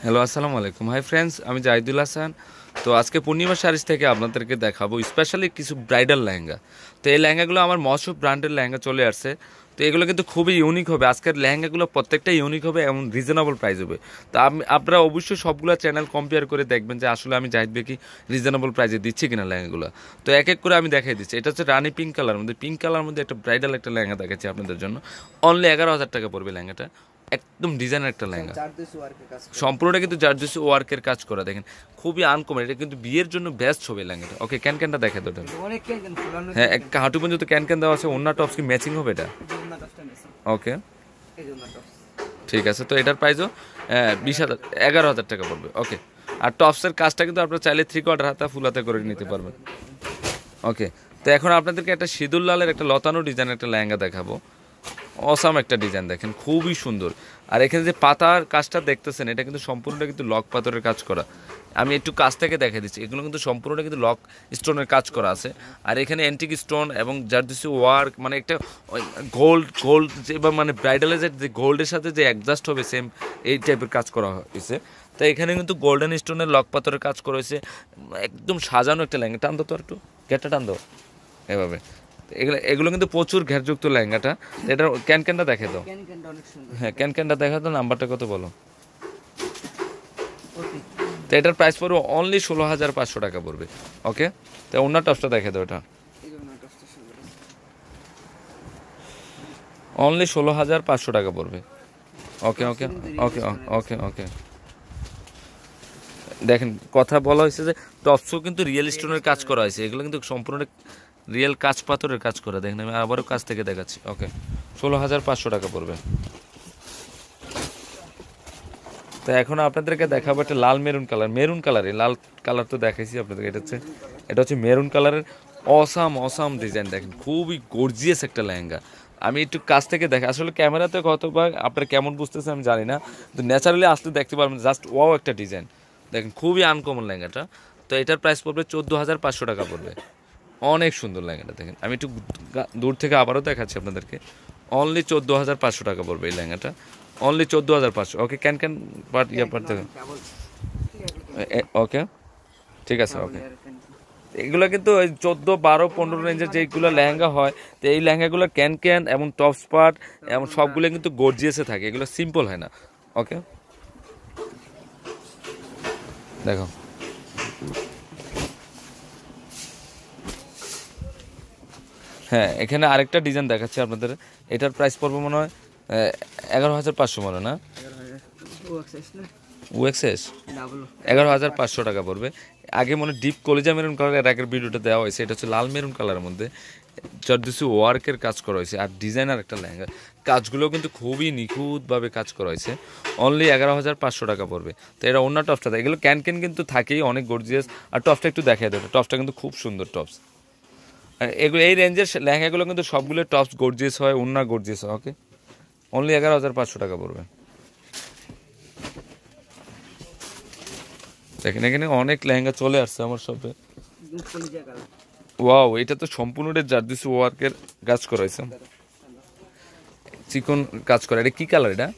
Hello, আসসালামু আলাইকুম। Hi friends, আমি জাহিদুল হাসান। তো আজকে পূর্ণিমা শাড়িজ থেকে আপনাদেরকে দেখাবো স্পেশালি কিছু ব্রাইডাল লেহেঙ্গা। তো এই লেহেঙ্গাগুলো আমার মশহুর ব্র্যান্ডের লেহেঙ্গা চলে আসছে। তো এগুলো কিন্তু খুবই ইউনিক হবে। আজকের লেহেঙ্গাগুলো প্রত্যেকটা ইউনিক হবে এবং রিজনেবল প্রাইস হবে। তো আপনারা অবশ্যই সবগুলো চ্যানেল কম্পেয়ার করে দেখবেন যে আসলে আমি জাহিদ ভাই কি রিজনেবল প্রাইসে দিচ্ছি কিনা লেহেঙ্গাগুলো। তো এক এক করে আমি দেখাই দিচ্ছি। এটা হচ্ছে রানি পিঙ্ক কালার মধ্যে, পিঙ্ক কালার মধ্যে একটা ব্রাইডাল একটা লেহেঙ্গা দেখাচ্ছি আপনাদের জন্য। অনলি 11,000 টাকা পড়বে লেহেঙ্গাটা। একদম ডিজাইনের একটা লেহেঙ্গা, সম্পূর্ণটা কিন্তু জারদোসি ওয়ার্কের কাজ করা। দেখেন খুবই আনকমন, এটা কিন্তু বিয়ের জন্য বেস্ট হবে লেহেঙ্গাটা। ওকে, ক্যানটা দেখে তো। হ্যাঁ, এক হাঁটু পর্যন্ত ক্যান দেওয়া আছে। ওন্না টপস কি ম্যাচিং হবে এটা? ওকে, ঠিক আছে। তো এটার প্রাইসও 20,000 11,000 টাকা পড়বে। ওকে, আর টপসের কাজটা কিন্তু আপনারা চাইলে 3/4 হাতা ফুল হাতে করে নিতে পারবেন। ওকে, তো এখন আপনাদেরকে একটা সিঁদুর লালের একটা লতানো ডিজাইনের একটা লেহেঙ্গা দেখাবো। অসাম একটা ডিজাইন, দেখেন খুবই সুন্দর। আর এখানে যে পাতার কাজটা দেখতেছেন, এটা কিন্তু সম্পূর্ণটা কিন্তু লক পাথরের কাজ করা। আমি একটু কাছ থেকে দেখে দিচ্ছি, এগুলো কিন্তু সম্পূর্ণটা কিন্তু লক স্টোনের কাজ করা আছে। আর এখানে অ্যান্টিক স্টোন এবং জারদোসি ওয়ার্ক, মানে একটা গোল্ড যে বা মানে ব্রাইডালের যে গোল্ডের সাথে যে অ্যাডজাস্ট হবে সেম এই টাইপের কাজ করা হয়েছে। তো এখানে কিন্তু গোল্ডেন স্টোনের লক পাথরের কাজ করা হয়েছে। একদম সাজানো একটা লেহেঙ্গা। টান দো তো একটু, গেটটা টান দো এভাবে। এগুলো এগুলো কিন্তু প্রচুর ঘেরযুক্ত লেহেঙ্গাটা। এটার ক্যানটা দেখে দাও। হ্যাঁ, ক্যানটা দেখা দাও। নাম্বারটা কত বলো? তো এটার প্রাইস পড়বে অনলি 16,500 টাকা পড়বে। ওকে, তো অন্য টপসটা দেখে দাও। এটা অনলি 16,500 টাকা পড়বে। ওকে ওকে ওকে ওকে ওকে, দেখেন কথা বলা হয়েছে যে টপসও কিন্তু রিয়েল স্টোনের কাজ করা হয়েছে। এগুলো কিন্তু সম্পূর্ণ রিয়েল কাঁচ পাথরের কাজ করা। দেখেন আমি আবারও কাছ থেকে দেখাচ্ছি। ওকে, 16,500 টাকা পড়বে। তো এখন আপনাদেরকে দেখাবো একটা লাল মেরুন কালার। মেরুন কালারে লাল কালার তো দেখাইছি আপনাদেরকে। এটা হচ্ছে মেরুন কালারের অসাম ডিজাইন। দেখেন খুবই গর্জিয়াস একটা লেহেঙ্গা। আমি একটু কাছ থেকে দেখে, আসলে ক্যামেরাতে কতবা আপনারা কেমন বুঝতেছেন আমি জানি না, কিন্তু ন্যাচারালি আসলে দেখতে পারবেন জাস্ট ওয়াও একটা ডিজাইন। দেখেন খুবই আনকমন লেহেঙ্গাটা। তো এটার প্রাইস পড়বে 14,500 টাকা পড়বে। অনেক সুন্দর লেহেঙ্গাটা। দেখেন আমি একটু দূর থেকে আবারও দেখাচ্ছি আপনাদেরকে। অনলি 14,500 টাকা পড়বে এই লেহেঙ্গাটা। অনলি 14,500। ওকে, ক্যান বাট পাট দেখেন। ওকে, ঠিক আছে। ওকে, এগুলো কিন্তু ওই 14, 12, 15 রেঞ্জের যেগুলো লেহেঙ্গা হয়, তো এই লেহেঙ্গাগুলো ক্যান এবং টপস পার্ট এবং সবগুলো কিন্তু গর্জিয়াসে থাকে, এগুলো সিম্পল হয় না। ওকে, দেখো হ্যাঁ, এখানে আরেকটা ডিজাইন দেখাচ্ছি আপনাদের। এটার প্রাইস পড়বে মনে হয় 11,500 মনে না? ওএক্সএস 11,500 টাকা পড়বে। আগে মনে ডিপ কলিজা মেরুন কালারের আগের ভিডিওটা দেওয়া হয়েছে। এটা হচ্ছে লাল মেরুন কালারের মধ্যে জারদোসি ওয়ার্কের কাজ করা হয়েছে আর ডিজাইনার একটা লেহেঙ্গা। কাজগুলো কিন্তু খুবই নিখুঁতভাবে কাজ করা হয়েছে। অনলি 11,500 টাকা পড়বে। তো এটা অন্য টপসটা দেয়, এগুলো ক্যান কিন্তু থাকেই অনেক গর্জিয়াস। আর টপসটা একটু দেখাই দেবে। টপসটা কিন্তু খুব সুন্দর টপস। এগুলো এই রেঞ্জের লেহেঙ্গাগুলো কিন্তু সবগুলো টপস গর্জিয়াস হয়, অন্য গর্জিয়াস হয়। ওকে, অনলি 11,500 টাকা পড়বে। দেখেন এখানে অনেক লেহেঙ্গা চলে আসছে আমার শপে। ওয়াও, এটা তো সম্পূর্ণটা জারদোসি ওয়ার্কের কাজ করা হয়েছে, চিকন কাজ করা। এটা কি কালার? এটা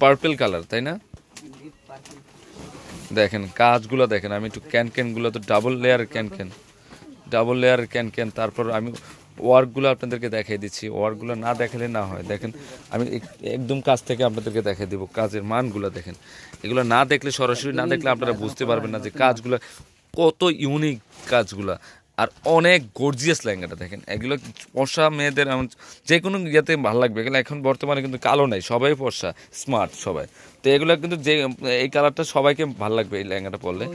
পার্পল কালার, তাই না? দেখেন কাজগুলো দেখেন। আমি একটু ক্যানগুলো তো ডাবল লেয়ার ক্যান। তারপর আমি ওয়ার্কগুলো আপনাদেরকে দেখিয়ে দিচ্ছি। ওয়ার্কগুলো না দেখালে না হয়। দেখেন আমি একদম কাছ থেকে আপনাদেরকে দেখিয়ে দিব কাজের মানগুলো। দেখেন এগুলো না দেখলে, সরাসরি না দেখলে আপনারা বুঝতে পারবেন না যে কাজগুলো কত ইউনিক কাজগুলা। আর অনেক গর্জিয়াস লেহেঙ্গাটা দেখেন। এগুলো ফর্সা মেয়েদের এমন যে কোনো ইয়েতে ভালো লাগবে। এগুলো এখন বর্তমানে কিন্তু কালো নাই, সবাই ফর্সা স্মার্ট সবাই। তো এগুলো কিন্তু যে এই কালারটা সবাইকে ভালো লাগবে এই লেহেঙ্গাটা পরলে।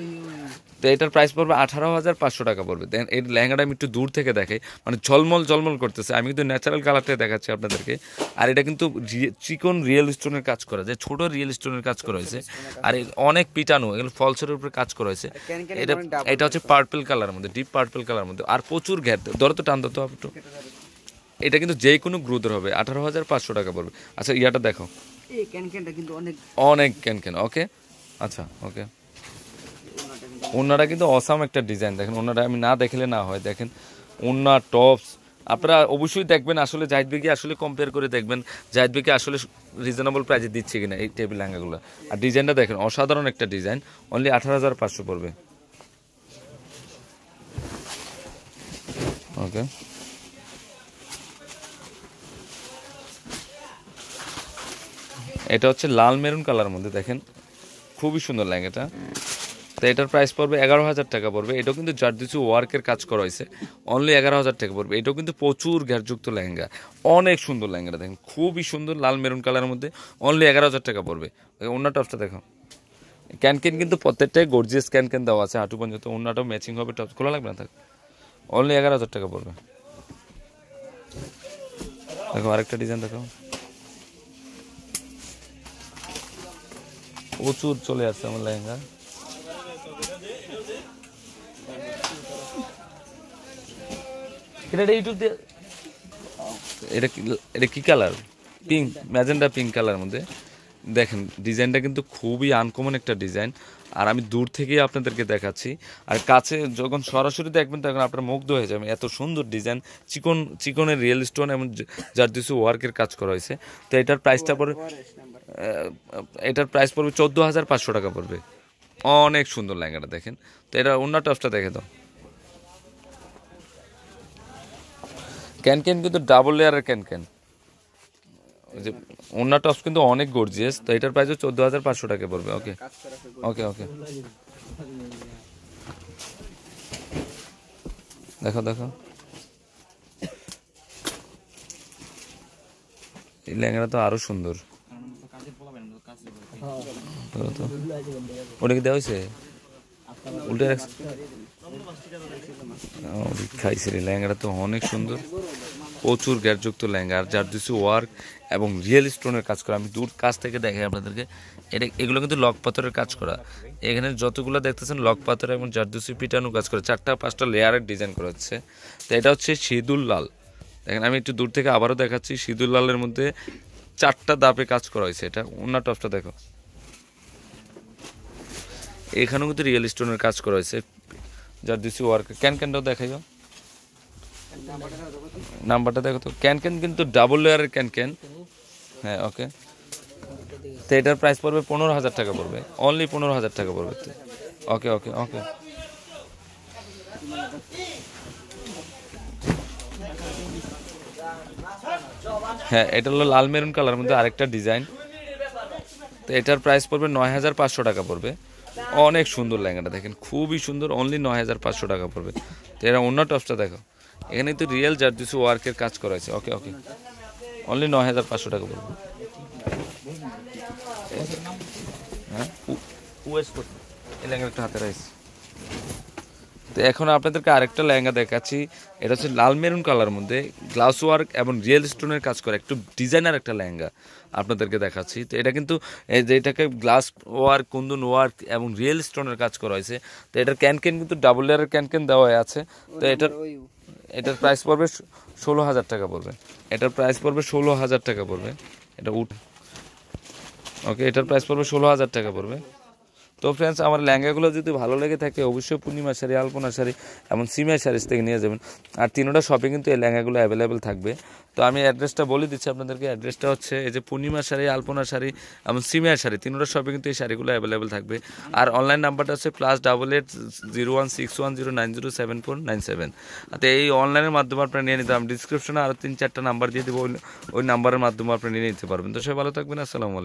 তো এটার প্রাইস পড়বে 18,500 টাকা পড়বে। দেন এই লেহেঙ্গাটা আমি একটু দূর থেকে দেখাই, মানে ঝলমল করতেছে। আমি কিন্তু ন্যাচারাল কালারটাই দেখাচ্ছি আপনাদেরকে। আর এটা কিন্তু চিকন রিয়েল স্টোনের কাজ করা, যে ছোট রিয়েল স্টোনের কাজ করা হয়েছে। আর অনেক পিটানো, এগুলো ফলসের উপরে কাজ করা হয়েছে। এটা হচ্ছে পার্পল কালারের মধ্যে, ডিপ পার্পল কালারের মধ্যে। আর প্রচুর ঘের ধরো তো, টান ধরতে হবে একটু। এটা কিন্তু যে কোনো গ্রুদের হবে। 18,500 টাকা পড়বে। আচ্ছা, ইয়াটা দেখো, অনেক ক্যান। ওকে, আচ্ছা ওকে। ওনারা কিন্তু অসাম একটা ডিজাইন। দেখেন ওনারা আমি না দেখলে না হয়। দেখেন ওনা টপস আপনারা অবশ্যই দেখবেন আসলে জাহিদ ভাই কি আসলে কম্পেয়ার করে দেখবেন জাহিদ ভাই কি আসলে রিজনেবল প্রাইসে দিচ্ছে কিনা এই টেবিল লেহেঙ্গাগুলো। আর ডিজাইনটা দেখেন অসাধারণ একটা ডিজাইন, অনলি 18,500 পড়বে। ওকে, এটা হচ্ছে লাল মেরুন কালার মধ্যে, দেখেন খুবই সুন্দর লেহেঙ্গাটা। তো এটার প্রাইস পড়বে 11,000 টাকা পড়বে। এটাও কিন্তু জারদুসি ওয়ার্কের কাজ করা হয়েছে, অনলি 11,000 টাকা পড়বে। এটাও কিন্তু প্রচুর ঘেরযুক্ত লেহেঙ্গা, অনেক সুন্দর লেহেঙ্গাটা দেখেন, খুবই সুন্দর লাল মেরুন কালারের মধ্যে, অনলি 11,000 টাকা পড়বে। অন্য টপসটা দেখো, ক্যানকেন কিন্তু প্রত্যেকটাই গর্জিয়াস ক্যানকেন দেওয়া আছে হাঁটু পর্যন্ত, অন্যটাও ম্যাচিং হবে, টপস খোলা লাগবে না, থাক অনলি 11,000 টাকা পড়বে। দেখো আরেকটা ডিজাইন দেখো, প্রচুর চলে আসছে আমার লেহেঙ্গা। এটা ইউটিউব দিয়ে, এটা কি colour? Pink, magenta pink colour মধ্যে। দেখেন ডিজাইনটা কিন্তু খুবই আনকমন একটা ডিজাইন, আর আমি দূর থেকেই আপনাদেরকে দেখাচ্ছি, আর কাছে যখন সরাসরি দেখবেন তখন আপনার মুগ্ধ হয়ে যাবে, এত সুন্দর ডিজাইন, চিকনের রিয়েল স্টোন এবং জারদুসি ওয়ার্কের কাজ করা হয়েছে। তো এটার প্রাইসটা পড়বে, এটার প্রাইস পড়বে 14,500 টাকা পড়বে। অনেক সুন্দর লেহেঙ্গাটা দেখেন। তো এটা অন্য টপসটা দেখে দাও, ক্যানকেন কিন্তু ডাবল লেয়ারের ক্যানকেন, ওই যে অন্য টপস কিন্তু অনেক গর্জিয়াস। তো এটার প্রাইস 14,500 টাকা পড়বে। ওকে ওকে ওকে, দেখো দেখো এই লেহেঙ্গাটা তো আরো সুন্দর। ওটা কি দেওয়া হয়েছে উল্টে খাইছে? লেহেঙ্গাটা তো অনেক সুন্দর, প্রচুর গ্যারযুক্ত লেহেঙ্গা, আর জারদুসি ওয়ার্ক এবং রিয়েল স্টোনের কাজ করা। আমি দূর কাছ থেকে দেখাই আপনাদেরকে, এগুলো কিন্তু লক পাথরের কাজ করা। এখানে যতগুলো দেখতেছেন লক পাথর এবং জারদুসি পিটানো কাজ করা, 4-5টা লেয়ারের ডিজাইন করা হচ্ছে। তো এটা হচ্ছে সিঁদুর লাল, দেখেন আমি একটু দূর থেকে আবারও দেখাচ্ছি, সিঁদুর লালের মধ্যে 4টা দাপে কাজ করা হয়েছে। এটা অন্য টপসটা দেখো, এখানেও কিন্তু রিয়েল স্টোনের কাজ করা হয়েছে, জারদুসি ওয়ার্ক। ক্যানটাও দেখাইও, নাম্বারটা দেখো তো। ক্যানকেন কিন্তু ডাবল লেয়ারের ক্যানকেন। হ্যাঁ ওকে, তো এটার প্রাইস পড়বে 15,000 টাকা পড়বে, অনলি 15,000 টাকা পড়বে। ওকে ওকে ওকে, হ্যাঁ এটা হলো লাল মেরুন কালার মধ্যে আরেকটা ডিজাইন। তো এটার প্রাইস পড়বে 9,500 টাকা পড়বে। অনেক সুন্দর লেহেঙ্গাটা দেখেন, খুবই সুন্দর, অনলি 9,500 টাকা পড়বে। তো এরা অন্য টপসটা দেখো, এখানে তো রিয়েল জারদুসি ওয়ার্কের কাজ করা হয়েছে। ওকে ওকে, অনলি 9,500 টাকা পড়বে। হ্যাঁ এই লেহেঙ্গা একটা হাতে রাইস। তো এখন আপনাদেরকে আরেকটা লেহেঙ্গা দেখাচ্ছি, এটা হচ্ছে লাল মেরুন কালার মধ্যে গ্লাস ওয়ার্ক এবং রিয়েল স্টোনের কাজ করা একটু ডিজাইনার একটা লেহেঙ্গা আপনাদেরকে দেখাচ্ছি। তো এটা কিন্তু এটাকে গ্লাস ওয়ার্ক, কুন্দন ওয়ার্ক এবং রিয়েল স্টোনের কাজ করা হয়েছে। তো এটার ক্যানকেন কিন্তু ডাবল লেয়ারের ক্যানকেন দেওয়া আছে। তো এটার প্রাইস পড়বে 16,000 টাকা পড়বে। এটার প্রাইস পড়বে 16,000 টাকা পড়বে। এটা ওকে, এটার প্রাইস পড়বে 16,000 টাকা পড়বে। তো ফ্রেন্ডস, আমার লেহেঙ্গাগুলো যদি ভালো লেগে থাকে অবশ্যই পূর্ণিমা শাড়ি, আলপনা শাড়ি এবং সিমিয়া শাড়িজ থেকে নিয়ে যাবেন। আর তিনোটা শপে কিন্তু এই লেহেঙ্গাগুলো অ্যাভেলেবেল থাকবে। তো আমি অ্যাড্রেসটা বলে দিচ্ছি আপনাদেরকে, অ্যাড্রেসটা হচ্ছে এই যে পূর্ণিমা শাড়ি, আলপনা শাড়ি এবং সিমিয়া শাড়ি, তিনোটা শপে কিন্তু এই শাড়িগুলো অ্যাভেলেবেল থাকবে। আর অনলাইন নাম্বারটা হচ্ছে +88 0161074997। তো এই অনলাইনের মাধ্যমে আপনারা নিয়ে নিতে, আমি ডিসক্রিপশনে আরও 3-4টা নাম্বার দিয়ে দেবো, ওই নাম্বারের মাধ্যমে আপনি নিয়ে নিতে পারবেন। তো সবাই ভালো থাকবেন, আসসালামু আলাইকুম।